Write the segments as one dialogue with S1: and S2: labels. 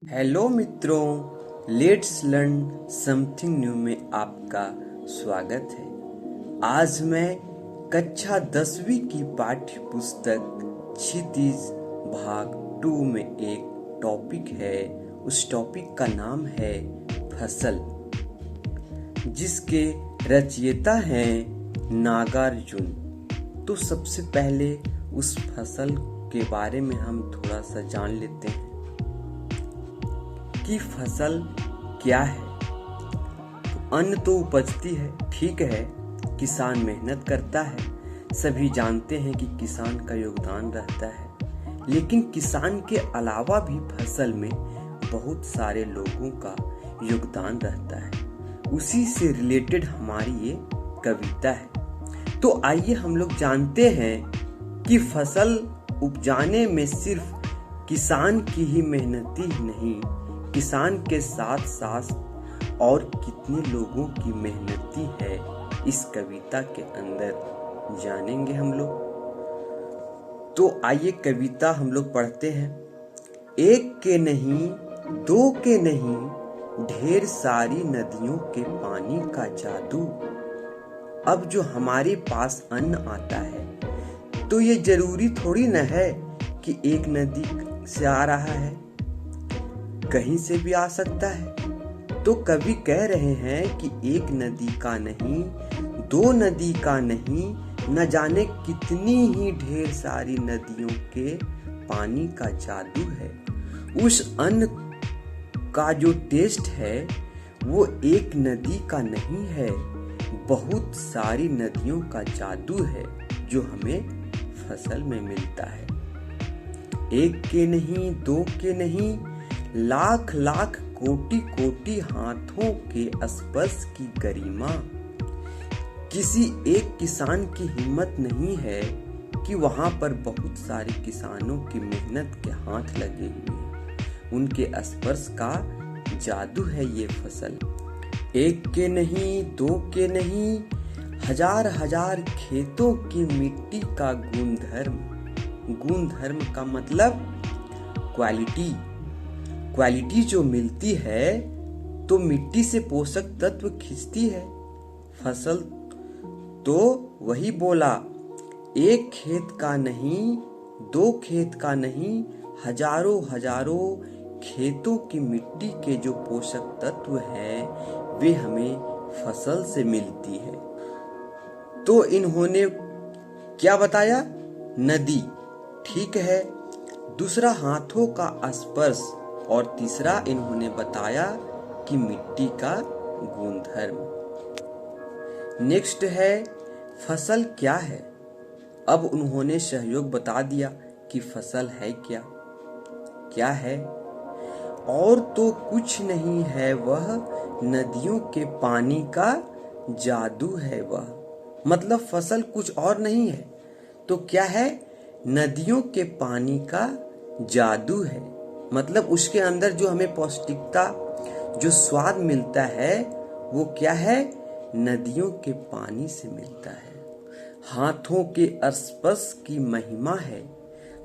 S1: Hello मित्रों, let's learn something new में आपका स्वागत है। आज मैं कक्षा 10वीं की पाठ्य पुस्तक क्षितिज भाग 2 में एक टॉपिक है। उस टॉपिक का नाम है फसल, जिसके रचयिता हैं नागार्जुन। तो सबसे पहले उस फसल के बारे में हम थोड़ा सा जान लेते हैं कि फसल क्या है। तो अन्न तो उपजती है, ठीक है, किसान मेहनत करता है, सभी जानते हैं कि किसान का योगदान रहता है। लेकिन किसान के अलावा भी फसल में बहुत सारे लोगों का योगदान रहता है। उसी से रिलेटेड हमारी ये कविता है। तो आइए हम लोग जानते हैं कि फसल उपजाने में सिर्फ किसान की ही मेहनती नहीं, किसान के साथ साथ और कितने लोगों की मेहनती है, इस कविता के अंदर जानेंगे हम लोग। तो आइए कविता हम लोग पढ़ते हैं। एक के नहीं, दो के नहीं, ढेर सारी नदियों के पानी का जादू। अब जो हमारे पास अन्न आता है तो ये जरूरी थोड़ी न है कि एक नदी से आ रहा है, कहीं से भी आ सकता है। तो कवि कह रहे हैं कि एक नदी का नहीं, दो नदी का नहीं, न जाने कितनी ही ढेर सारी नदियों के पानी का जादू है। उस अन्न का जो टेस्ट है वो एक नदी का नहीं है, बहुत सारी नदियों का जादू है जो हमें फसल में मिलता है। एक के नहीं, दो के नहीं, लाख लाख कोटि कोटि हाथों के स्पर्श की गरिमा। किसी एक किसान की हिम्मत नहीं है कि वहां पर बहुत सारे किसानों की मेहनत के हाथ लगे हुए हैं, उनके स्पर्श का जादू है ये फसल। एक के नहीं, दो के नहीं, हजार हजार खेतों की मिट्टी का गुणधर्म। गुणधर्म का मतलब क्वालिटी। क्वालिटी जो मिलती है तो मिट्टी से पोषक तत्व खींचती है फसल। तो वही बोला, एक खेत का नहीं, दो खेत का नहीं, हजारों हजारों खेतों की मिट्टी के जो पोषक तत्व हैं वे हमें फसल से मिलती है। तो इन्होंने क्या बताया? नदी, ठीक है। दूसरा हाथों का स्पर्श, और तीसरा इन्होंने बताया कि मिट्टी का गुणधर्म। नेक्स्ट है फसल क्या है। अब उन्होंने सहयोग बता दिया कि फसल है क्या। क्या है? और तो कुछ नहीं है वह, नदियों के पानी का जादू है वह। मतलब फसल कुछ और नहीं है तो क्या है? नदियों के पानी का जादू है। मतलब उसके अंदर जो हमें पौष्टिकता, जो स्वाद मिलता है वो क्या है? नदियों के पानी से मिलता है। हाथों के स्पर्श की महिमा है।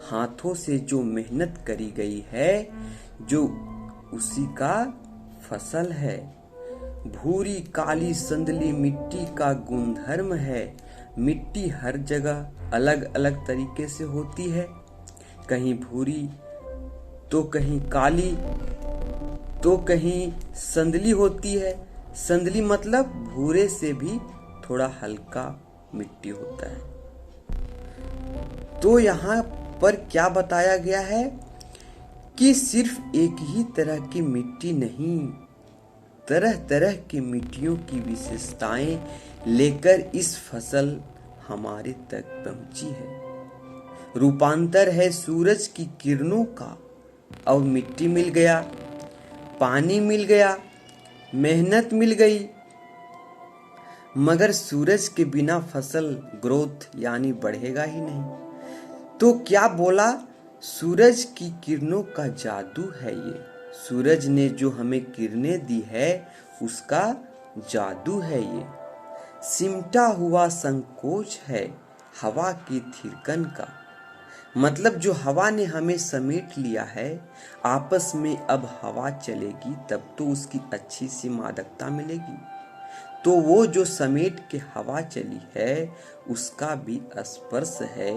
S1: हाथों से जो मेहनत करी गई है जो उसी का फसल है। भूरी काली संदली मिट्टी का गुणधर्म है। मिट्टी हर जगह अलग अलग तरीके से होती है, कहीं भूरी तो कहीं काली तो कहीं संदली होती है। संदली मतलब भूरे से भी थोड़ा हल्का मिट्टी होता है। तो यहाँ पर क्या बताया गया है कि सिर्फ एक ही तरह की मिट्टी नहीं, तरह तरह की मिट्टियों की विशेषताएं लेकर इस फसल हमारे तक पहुंची है। रूपांतर है सूरज की किरणों का, और मिट्टी मिल गया, पानी मिल गया, मेहनत मिल गई। मगर सूरज के बिना फसल ग्रोथ यानी बढ़ेगा ही नहीं। तो क्या बोला? सूरज की किरणों का जादू है ये। सूरज ने जो हमें किरणें दी है उसका जादू है ये। सिमटा हुआ संकोच है हवा की थिरकन का। मतलब जो हवा ने हमें समेट लिया है, आपस में अब हवा चलेगी तब तो उसकी अच्छी सी मादकता मिलेगी। तो वो जो समेट के हवा चली है, उसका भी स्पर्श है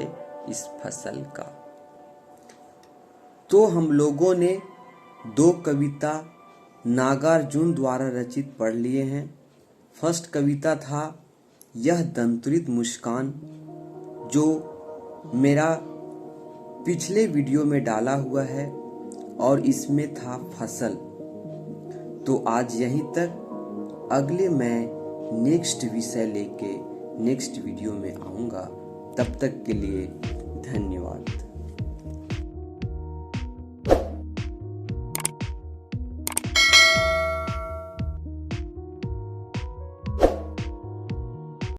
S1: इस फसल का। तो हम लोगों ने 2 कविता नागार्जुन द्वारा रचित पढ़ लिए हैं। फर्स्ट कविता था यह दंतुरित मुस्कान, जो मेरा पिछले वीडियो में डाला हुआ है, और इसमें था फसल। तो आज यहीं तक। अगले मैं नेक्स्ट विषय लेके नेक्स्ट वीडियो में आऊँगा। तब तक के लिए धन्यवाद।